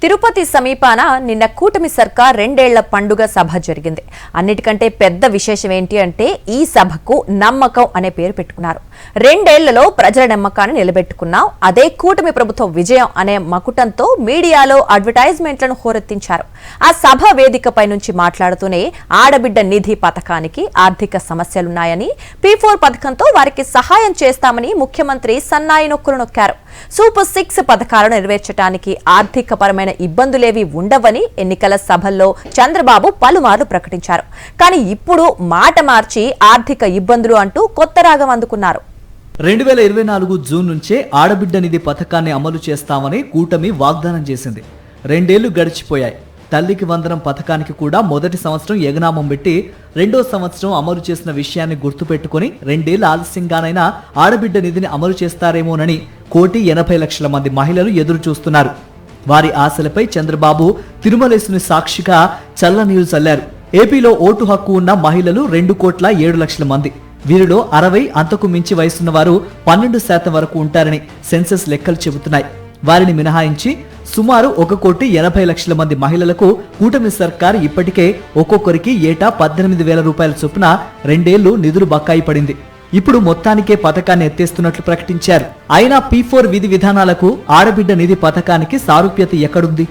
తిరుపతి సమీపాన నిన్న కూటమి సర్కార్ రెండేళ్ల పండుగ సభ జరిగింది. అన్నిటికంటే పెద్ద విశేషం ఏంటి అంటే ఈ సభకు నమ్మకం అనే పేరు పెట్టుకున్నారు. రెండేళ్లలో ప్రజల నమ్మకాన్ని నిలబెట్టుకున్నాం, అదే కూటమి ప్రభుత్వ విజయం అనే మకుటంతో మీడియాలో అడ్వర్టైజ్మెంట్లను హోరెత్తించారు. ఆ సభ వేదికపై నుంచి మాట్లాడుతూనే ఆడబిడ్డ నిధి పథకానికి ఆర్థిక సమస్యలున్నాయని, P4 పథకంతో వారికి సహాయం చేస్తామని ముఖ్యమంత్రి సన్నాయి నొక్కులు నొక్కారు. సూపర్ 6 పథకాలను నెరవేర్చడానికి ఆర్థిక పరమైన ఇబ్బందులేవి ఉండవని ఎన్నికల సభల్లో చంద్రబాబు పలుమార్లు ప్రకటించారు. కానీ ఇప్పుడు మాట మార్చి ఆర్థిక ఇబ్బందులు అంటూ కొత్త రాగం అందుకున్నారు. 2024 జూన్ నుంచే ఆడబిడ్డ నిధి పథకాన్ని అమలు చేస్తామని కూటమి వాగ్దానం చేసింది. రెండేళ్లు గడిచిపోయాయి. తల్లికి వందనం పథకానికి కూడా మొదటి సంవత్సరం ఎగనామం పెట్టి రెండో సంవత్సరం అమలు చేసిన విషయాన్ని గుర్తుపెట్టుకుని రెండేళ్ల ఆలస్యంగానైనా ఆడబిడ్డ నిధిని అమలు చేస్తారేమోనని 1,80,00,000 మంది మహిళలు ఎదురు చూస్తున్నారు. వారి ఆశలపై చంద్రబాబు తిరుమలేసుని సాక్షిగా చల్లనీళ్లు చల్లారు. ఏపీలో ఓటు హక్కు ఉన్న మహిళలు 2,07,00,000 మంది. వీరిలో 60 అంతకు మించి వయసున్న వారు 12% వరకు ఉంటారని సెన్సస్ లెక్కలు చెబుతున్నాయి. వారిని మినహాయించి సుమారు 1,80,00,000 మంది మహిళలకు కూటమి సర్కార్ ఇప్పటికే ఒక్కొక్కరికి ఏటా 18,000 రూపాయల చొప్పున రెండేళ్లు నిధులు బకాయి పడింది. ఇప్పుడు మొత్తానికే పథకాన్ని ఎత్తేస్తున్నట్లు ప్రకటించారు. అయినా P4 విధి విధానాలకు ఆడబిడ్డ నిధి పథకానికి సారూప్యత ఎక్కడుంది?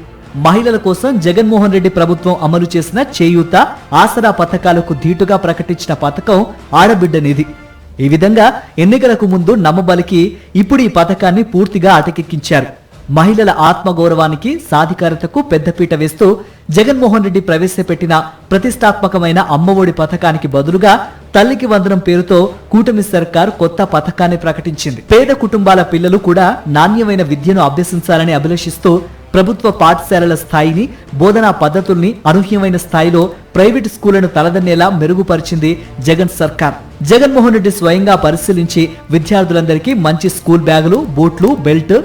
మహిళల కోసం జగన్మోహన్ రెడ్డి ప్రభుత్వం అమలు చేసిన చేయూత, ఆసరా పథకాలకు ధీటుగా ప్రకటించిన పథకం ఆడబిడ్డ నిధి. ఈ విధంగా ఎన్నికలకు ముందు నమ్మబలికి ఇప్పుడు ఈ పథకాన్ని పూర్తిగా అటకెక్కించారు. మహిళల ఆత్మగౌరవానికి, సాధికారతకు పెద్దపీట వేస్తూ జగన్మోహన్ రెడ్డి ప్రవేశపెట్టిన ప్రతిష్టాత్మకమైన అమ్మఒడి పథకానికి బదులుగా తల్లికి వందనం పేరుతో కూటమి సర్కార్ కొత్త పథకాన్ని ప్రకటించింది. పేద కుటుంబాల పిల్లలు కూడా నాణ్యమైన విద్యను అభ్యసించాలని అభిలషిస్తూ ప్రభుత్వ పాఠశాలల స్థాయిని, బోధనా పద్ధతుల్ని అనూహ్యమైన స్థాయిలో ప్రైవేటు స్కూళ్లను తలదన్నేలా మెరుగుపరిచింది జగన్ సర్కార్. జగన్మోహన్ రెడ్డి స్వయంగా పరిశీలించి విద్యార్థులందరికీ మంచి స్కూల్ బ్యాగులు, బూట్లు, బెల్ట్,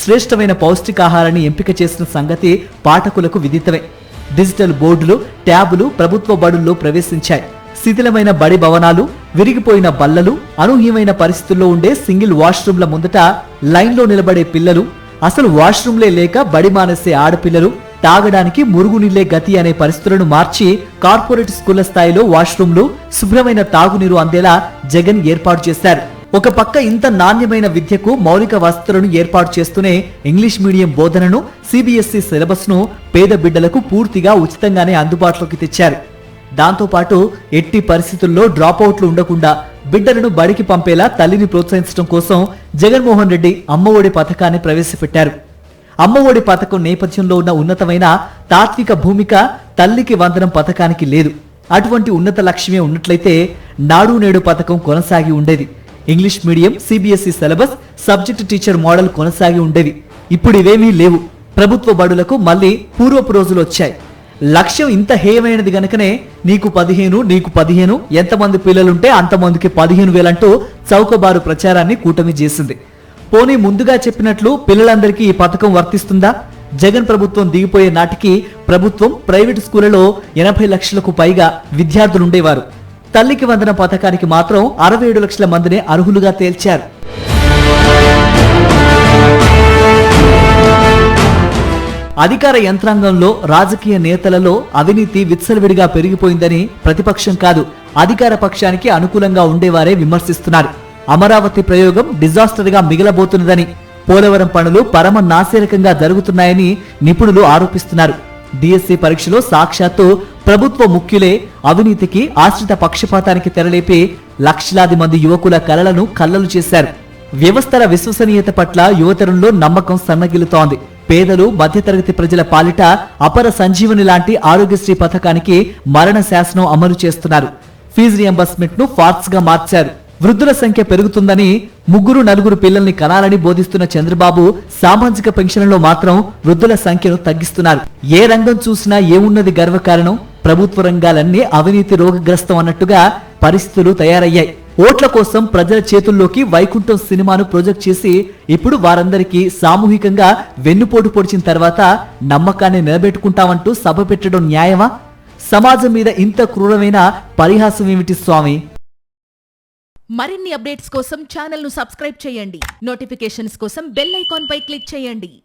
శ్రేష్టమైన పౌష్టికాహారాన్ని ఎంపిక చేసిన సంగతి పాఠకులకు విదితమే. డిజిటల్ బోర్డులు, ట్యాబులు ప్రభుత్వ బడుల్లో ప్రవేశించాయి. శిథిలమైన బడి భవనాలు, విరిగిపోయిన బల్లలు, అనూహ్యమైన పరిస్థితుల్లో ఉండే సింగిల్ వాష్రూమ్ల ముందట లైన్లో నిలబడే పిల్లలు, అసలు వాష్రూమ్లే లేక బడి మానేసే ఆడపిల్లలు, తాగడానికి మురుగునీళ్లే గతి అనే పరిస్థితులను మార్చి కార్పొరేట్ స్కూళ్ల స్థాయిలో వాష్రూమ్లు, శుభ్రమైన తాగునీరు అందేలా జగన్ ఏర్పాటు చేశారు. ఒక పక్క ఇంత నాణ్యమైన విద్యకు మౌలిక వసతులను ఏర్పాటు చేస్తూనే ఇంగ్లీష్ మీడియం బోధనను, CBSE సిలబస్ ను పేద బిడ్డలకు పూర్తిగా ఉచితంగానే అందుబాటులోకి తెచ్చారు. దాంతోపాటు ఎట్టి పరిస్థితుల్లో డ్రాపౌట్లు ఉండకుండా బిడ్డలను బడికి పంపేలా తల్లిని ప్రోత్సహించడం కోసం జగన్మోహన్ రెడ్డి అమ్మఒడి పథకాన్ని ప్రవేశపెట్టారు. అమ్మఒడి పథకం నేపథ్యంలో ఉన్న ఉన్నతమైన తాత్విక భూమిక తల్లికి వందనం పథకానికి లేదు. అటువంటి ఉన్నత లక్ష్యమే ఉన్నట్లయితే నాడు నేడు పథకం కొనసాగి ఉండేది. English medium, CBSE syllabus, subject teacher model కొనసాగి ఉండేవి. ఇప్పుడు ఇవేమీ లేవు. ప్రభుత్వ బడులకు మళ్లీ పూర్వపు రోజులు వచ్చాయి. లక్ష్యం ఇంత హేయమైనది గనుకనే నీకు 15 ఎంతమంది పిల్లలుంటే అంతమందికి 15,000 అంటూ చౌకబారు ప్రచారాన్ని కూటమి చేసింది. పోనీ ముందుగా చెప్పినట్లు పిల్లలందరికీ ఈ పథకం వర్తిస్తుందా? జగన్ ప్రభుత్వం దిగిపోయే నాటికి ప్రభుత్వం, ప్రైవేటు స్కూళ్లలో 80 లక్షలకు పైగా విద్యార్థులుండేవారు. తల్లికి వందన పథకానికి మాత్రం 67 లక్షల మందిని అర్హులుగా తేల్చారు. అధికార యంత్రాంగంలో, రాజకీయ నేతలలో అవినీతి విచ్చలవిడిగా పెరిగిపోయిందని ప్రతిపక్షం కాదు, అధికార పక్షానికి అనుకూలంగా ఉండేవారే విమర్శిస్తున్నారు. అమరావతి ప్రయోగం డిజాస్టర్ గా మిగలబోతున్నదని, పోలవరం పనులు పరమ నాశరకంగా జరుగుతున్నాయని నిపుణులు ఆరోపిస్తున్నారు. DSC పరీక్షలో సాక్షాత్తు ప్రభుత్వ ముఖ్యులే అవినీతికి, ఆశ్రిత పక్షపాతానికి తెరలేపి లక్షలాది మంది యువకుల కలలను కల్లలు చేశారు. వ్యవస్థల విశ్వసనీయత పట్ల యువతరంలో నమ్మకం సన్నగిల్లుతోంది. పేదలు, మధ్యతరగతి ప్రజల పాలిట అపర సంజీవని లాంటి ఆరోగ్యశ్రీ పథకానికి మరణ శాసనం అమలు చేస్తున్నారు. ఫీజు రియంబర్స్మెంట్ ను ఫార్ట్స్ గా మార్చారు. వృద్ధుల సంఖ్య పెరుగుతుందని 3-4 పిల్లల్ని కనాలని బోధిస్తున్న చంద్రబాబు సామాజిక పెన్షన్లలో మాత్రం వృద్ధుల సంఖ్యను తగ్గిస్తున్నారు. ఏ రంగం చూసినా ఏమున్నది గర్వకారణం? ప్రభుత్వ రంగాలన్నీ అవినీతి రోగగ్రస్తం అన్నట్టుగా పరిస్థితులు తయారయ్యాయి. ఓట్ల కోసం ప్రజల చేతుల్లోకి వైకుంఠం సినిమాను ప్రొజెక్ట్ చేసి ఇప్పుడు వారందరికీ సామూహికంగా వెన్నుపోటు పొడిచిన తర్వాత నమ్మకాన్ని నిలబెట్టుకుంటామంటూ సభ పెట్టడం న్యాయమా? సమాజం మీద ఇంత క్రూరమైన పరిహాసం ఏమిటి స్వామి? మరిన్ని అప్డేట్స్ కోసం ఛానల్ ను సబ్స్క్రైబ్ చేయండి. నోటిఫికేషన్స్ కోసం బెల్ ఐకాన్ పై క్లిక్ చేయండి.